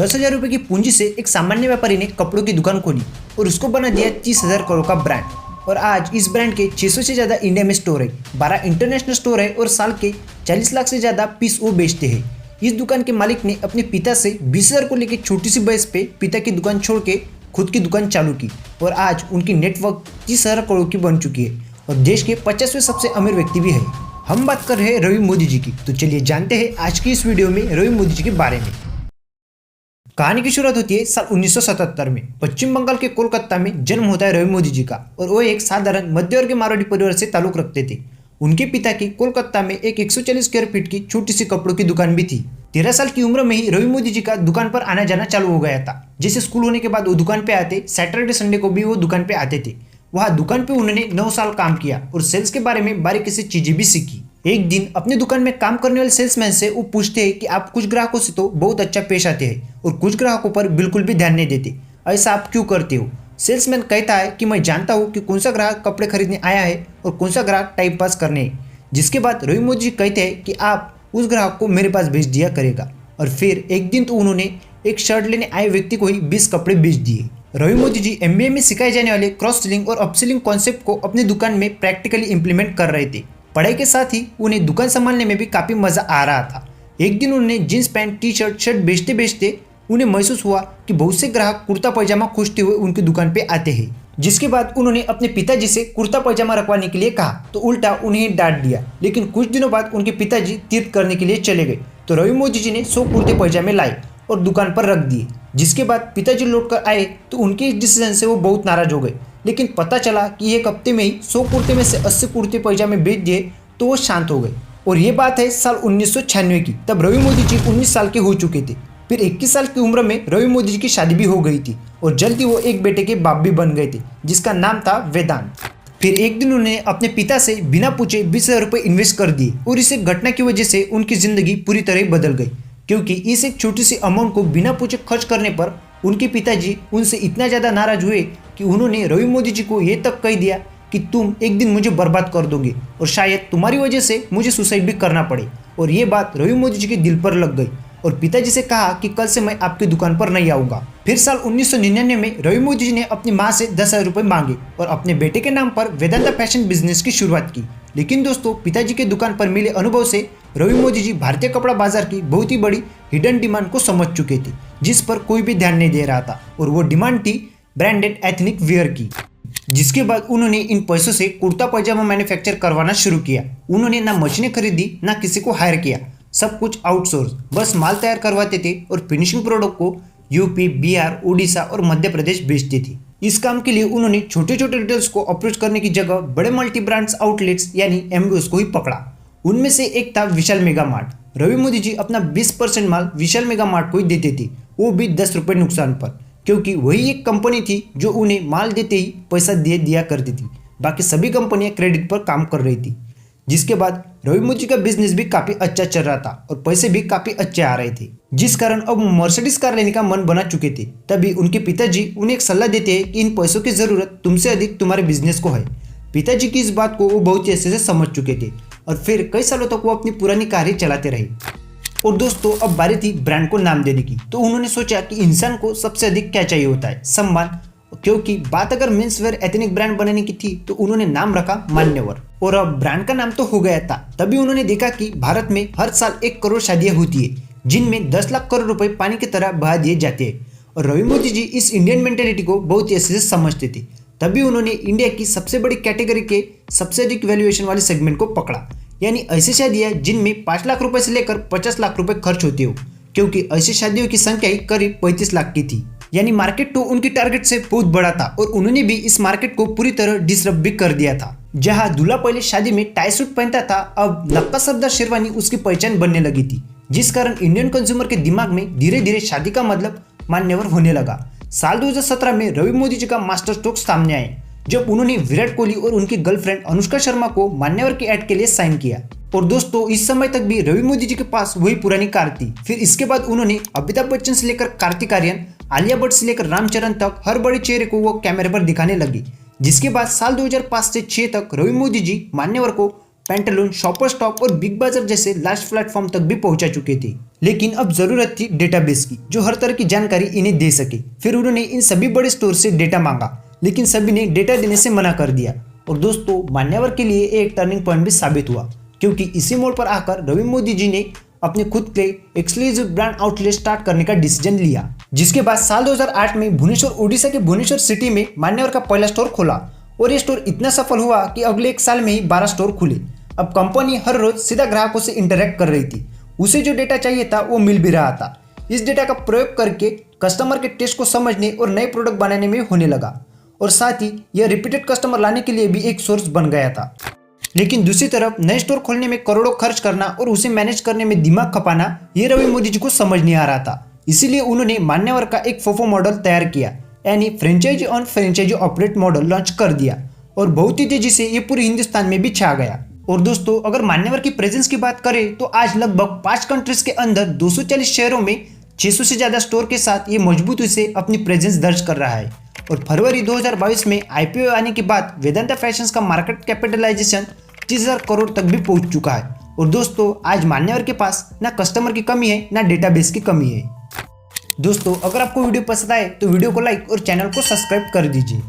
10,000 रुपए की पूंजी से एक सामान्य व्यापारी ने कपड़ों की दुकान खोली और उसको बना दिया 30,000 करोड़ का ब्रांड। और आज इस ब्रांड के 600 से ज़्यादा इंडिया में स्टोर है, 12 इंटरनेशनल स्टोर है और साल के 40 लाख से ज़्यादा पीस वो बेचते हैं। इस दुकान के मालिक ने अपने पिता से 20,000 को लेकर छोटी सी बहस पे पिता की दुकान छोड़ के खुद की दुकान चालू की और आज उनकी नेटवर्क 30,000 करोड़ की बन चुकी है और देश के 50वें सबसे अमीर व्यक्ति भी है। हम बात कर रहे हैं रवि मोदी जी की। तो चलिए जानते हैं आज की इस वीडियो में रवि मोदी जी के बारे में। कहानी की शुरुआत होती है साल 1977 में। पश्चिम बंगाल के कोलकाता में जन्म होता है रवि मोदी जी का और वो एक साधारण मध्यवर्गीय मारवाड़ी परिवार से ताल्लुक रखते थे। उनके पिता की कोलकाता में एक 140 स्क्वायर फीट की छोटी सी कपड़ों की दुकान भी थी। 13 साल की उम्र में ही रवि मोदी जी का दुकान पर आना जाना चालू हो गया था। जैसे स्कूल होने के बाद वो दुकान पे आते, सैटरडे संडे को भी वो दुकान पे आते थे। वहाँ दुकान पे उन्होंने 9 साल काम किया और सेल्स के बारे में बारीकी से चीजें भी सीखी। एक दिन अपनी दुकान में काम करने वाले सेल्समैन से वो पूछते हैं कि आप कुछ ग्राहकों से तो बहुत अच्छा पेश आते हैं और कुछ ग्राहकों पर बिल्कुल भी ध्यान नहीं देते, ऐसा आप क्यों करते हो? सेल्समैन कहता है कि मैं जानता हूँ कि कौन सा ग्राहक कपड़े खरीदने आया है और कौन सा ग्राहक टाइम पास करने है। जिसके बाद रवि मोदी जी कहते हैं कि आप उस ग्राहक को मेरे पास भेज दिया करेगा। और फिर एक दिन तो उन्होंने एक शर्ट लेने आए व्यक्ति को ही 20 कपड़े बेच दिए। रवि मोदी जी MBA में सिखाए जाने वाले क्रॉस सेलिंग और अपसेलिंग कॉन्सेप्ट को अपनी दुकान में प्रैक्टिकली इंप्लीमेंट कर रहे थे। पढ़ाई के साथ ही उन्हें दुकान संभालने में भी काफ़ी मज़ा आ रहा था। एक दिन उन्होंने जींस पैंट टी शर्ट बेचते बेचते उन्हें महसूस हुआ कि बहुत से ग्राहक कुर्ता पैजामा खोजते हुए उनकी दुकान पे आते हैं। जिसके बाद उन्होंने अपने पिताजी से कुर्ता पैजामा रखवाने के लिए कहा तो उल्टा उन्हें डांट दिया। लेकिन कुछ दिनों बाद उनके पिताजी तीर्थ करने के लिए चले गए तो रवि मोदी जी ने 100 कुर्ते पैजामे लाए और दुकान पर रख दिए। जिसके बाद पिताजी लौट कर आए तो उनके इस डिसीजन से वो बहुत नाराज हो गए। लेकिन पता चला कि एक हफ्ते में ही 100 कुर्ते में से 80 कुर्ते पैजामे बेच दिए तो वो शांत हो गए। और ये बात है साल 1996 की। तब रवि मोदी जी 19 साल के हो चुके थे। फिर 21 साल की उम्र में रवि मोदी जी की शादी भी हो गई थी और जल्दी वो एक बेटे के बाप भी बन गए थे जिसका नाम था वेदांत। फिर एक दिन उन्होंने अपने पिता से बिना पूछे 20,000 रुपये इन्वेस्ट कर दिए और इस एक घटना की वजह से उनकी जिंदगी पूरी तरह बदल गई, क्योंकि इस एक छोटी सी अमाउंट को बिना पूछे खर्च करने पर उनके पिताजी उनसे इतना ज़्यादा नाराज हुए कि उन्होंने रवि मोदी जी को ये तक कह दिया कि तुम एक दिन मुझे बर्बाद कर दोगे और शायद तुम्हारी वजह से मुझे सुसाइड भी करना पड़े। और ये बात रवि मोदी जी के दिल पर लग गई और पिताजी से कहा कि कल से मैं आपकी दुकान पर नहीं आऊँगा। फिर साल 1999 में रवि मोदी जी ने अपनी माँ से 10,000 रुपये मांगे और अपने बेटे के नाम पर वेदांता फैशन बिजनेस की शुरुआत की। लेकिन दोस्तों, पिताजी के दुकान पर मिले अनुभव से रवि मोदी जी भारतीय कपड़ा बाजार की बहुत ही बड़ी हिडन डिमांड को समझ चुके थे जिस पर कोई भी ध्यान नहीं दे रहा था। और वो डिमांड थी ब्रांडेड एथनिक वियर की। जिसके बाद उन्होंने इन पैसों से कुर्ता पैजामा मैन्युफैक्चर करवाना शुरू किया। उन्होंने ना मशीनें खरीदी ना किसी को हायर किया, सब कुछ आउटसोर्स, बस माल तैयार करवाते थे और फिनिशिंग प्रोडक्ट को यूपी, बिहार, उड़ीसा और मध्य प्रदेश भेजते थे। इस काम के लिए उन्होंने छोटे छोटे रिटेलर्स को अप्रोच करने की जगह बड़े मल्टी ब्रांड्स आउटलेट्स यानी MBOs को ही पकड़ा। उनमें से एक था विशाल मेगा मार्ट। रवि मोदी जी अपना 20% माल विशाल मेगा मार्ट को ही देते थे, वो भी 10 रुपये नुकसान पर, क्योंकि वही एक कंपनी थी जो उन्हें माल देते ही पैसा दे दिया करती थी। बाकी सभी कंपनियां क्रेडिट पर काम कर रही थी। जिसके बाद रवि मोदी जी का बिजनेस भी काफी अच्छा चल रहा था और पैसे भी काफी अच्छे आ रहे थे, जिस कारण अब मर्सिडीज कार लेने का मन बना चुके थे। तभी उनके पिताजी उन्हें एक सलाह देते हैं कि इन पैसों की जरूरत तुमसे अधिक तुम्हारे बिजनेस को है। पिताजी की इस बात को वो बहुत ही अच्छे से समझ चुके थे और फिर कई सालों तक वो अपनी पुरानी कार ही चलाते रहे। और दोस्तों, अब बारी थी ब्रांड को नाम देने की। तो उन्होंने सोचा कि इंसान को सबसे अधिक क्या चाहिए होता है, सम्मान। क्योंकि बात अगर मेंस वेयर एथनिक ब्रांड बनाने की थी तो उन्होंने नाम रखा मान्यवर। और अब ब्रांड का नाम तो हो गया था। तभी उन्होंने देखा कि भारत में हर साल 1 करोड़ शादियां होती है जिनमें 10 लाख करोड़ रुपए पानी की तरह बहा दिए जाते हैं। और रवि मोदी जी इस इंडियन मेंटेलिटी को बहुत ही अच्छे से समझते थे। तभी उन्होंने इंडिया की सबसे बड़ी कैटेगरी के सबसे अधिक वैल्यूएशन वाले सेगमेंट को पकड़ा, यानी ऐसी शादियां जिनमें 5 लाख रुपए से लेकर 50 लाख रुपए खर्च होते हो, क्योंकि ऐसी शादियों की संख्या ही करीब 35 लाख की थी। यानी मार्केट तो उनकी टारगेट से बहुत बड़ा था और उन्होंने भी इस मार्केट को पूरी तरह डिसरप्ट भी कर दिया था। जहां दूल्हा पहले शादी में टाई सूट पहनता था, अब नक्का सरदार शेरवानी उसकी पहचान बनने लगी थी, जिस कारण इंडियन कंज्यूमर के दिमाग में धीरे धीरे शादी का मतलब मान्यवर होने लगा। साल 2017 में रवि मोदी जी का मास्टर स्ट्रोक सामने आए जब उन्होंने विराट कोहली और उनकी गर्लफ्रेंड अनुष्का शर्मा को मान्यवर की एड के लिए साइन किया। और दोस्तों, इस समय तक भी रवि मोदी जी के पास वही पुरानी कार थी। फिर इसके बाद उन्होंने अमिताभ बच्चन से लेकर कार्तिक आर्यन, आलिया भट्ट से लेकर रामचरण तक हर बड़े चेहरे को वो कैमरे पर दिखाने लगी। जिसके बाद साल 2005 से 6 तक रवि मोदी जी मान्यवर को पेंटालून, शॉपर स्टॉप और बिग बाजार जैसे लार्ज प्लेटफॉर्म तक भी पहुंचा चुके थे। लेकिन अब जरूरत थी डेटाबेस की जो हर तरह की जानकारी इन्हें दे सके। फिर उन्होंने इन सभी बड़े स्टोर से डेटा मांगा, लेकिन सभी ने डेटा देने से मना कर दिया। और दोस्तों, मान्यवर के लिए एक टर्निंग पॉइंट भी साबित हुआ, क्योंकि इसी मोड़ पर आकर रवि मोदी जी ने अपने खुद के एक्सक्लूसिव ब्रांड आउटलेट स्टार्ट करने का डिसीजन लिया, जिसके बाद साल 2008 में भुवनेश्वर, ओडिशा के भुवनेश्वर सिटी में मान्यवर का पहला स्टोर खोला। और ये स्टोर इतना सफल हुआ कि अगले एक साल में ही 12 स्टोर खुले। अब कंपनी हर रोज सीधा ग्राहकों से इंटरेक्ट कर रही थी। उसे जो डेटा चाहिए था वो मिल भी रहा था। इस डेटा का प्रयोग करके कस्टमर के टेस्ट को समझने और नए प्रोडक्ट बनाने में होने लगा, और साथ ही यह रिपीटेड कस्टमर लाने के लिए भी एक सोर्स बन गया था। लेकिन दूसरी तरफ नए स्टोर खोलने में करोड़ों खर्च करना और उसे मैनेज करने में दिमाग खपाना, ये रवि मोदी जी को समझ नहीं आ रहा था। इसीलिए उन्होंने मान्यवर का एक फोफो मॉडल तैयार किया, यानी franchisee on franchisee operate model launch कर दिया, और बहुत ही तेजी से ये पूरे हिंदुस्तान में भी छा गया। और दोस्तों, अगर मान्यवर की प्रेजेंस की बात करें तो आज लगभग 5 कंट्रीज के अंदर 240 शहरों में 600 से ज्यादा स्टोर के साथ ये मजबूती से अपनी प्रेजेंस दर्ज कर रहा है। और फरवरी 2022 में IPO आने के बाद वेदांता फैशंस का मार्केट कैपिटलाइजेशन 30,000 करोड़ तक भी पहुंच चुका है। और दोस्तों, आज मान्यवर के पास ना कस्टमर की कमी है, ना डेटाबेस की कमी है। दोस्तों, अगर आपको वीडियो पसंद आए तो वीडियो को लाइक और चैनल को सब्सक्राइब कर दीजिए।